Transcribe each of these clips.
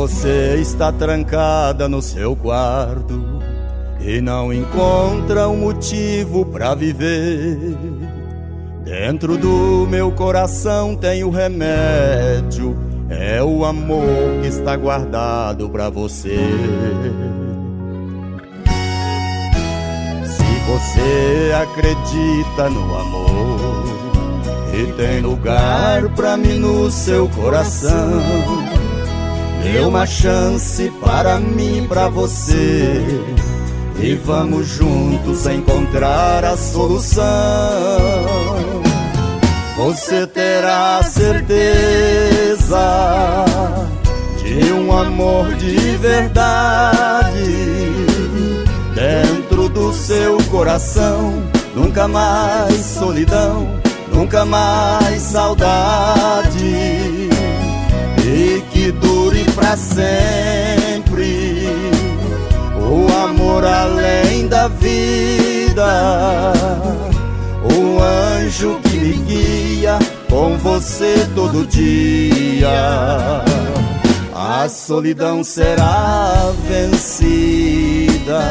você está trancada no seu quarto e não encontra um motivo pra viver, dentro do meu coração tem o remédio, é o amor que está guardado pra você. Se você acredita no amor e tem lugar pra mim no seu coração, dê uma chance para mim e pra você, e vamos juntos encontrar a solução. Você terá certeza de um amor de verdade dentro do seu coração. Nunca mais solidão, nunca mais saudade, e que dure pra sempre o amor além da vida, o anjo que me guia com você todo dia. A solidão será vencida.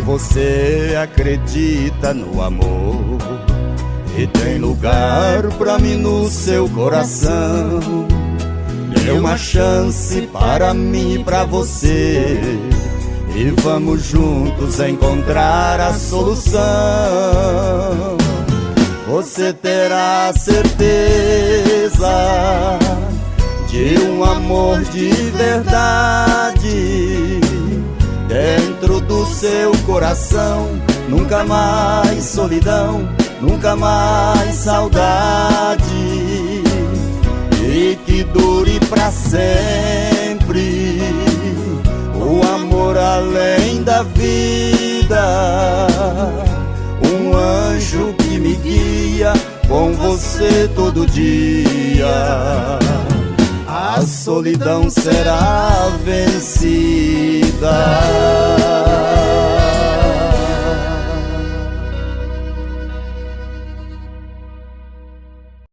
Você acredita no amor e tem lugar pra mim no seu coração, dê uma chance para mim e pra você, e vamos juntos encontrar a solução. Você terá certeza de um amor de verdade dentro do seu coração. Nunca mais solidão, nunca mais saudade, e que dure pra sempre o amor além da vida, um anjo que me guia com você todo dia. A solidão será vencida.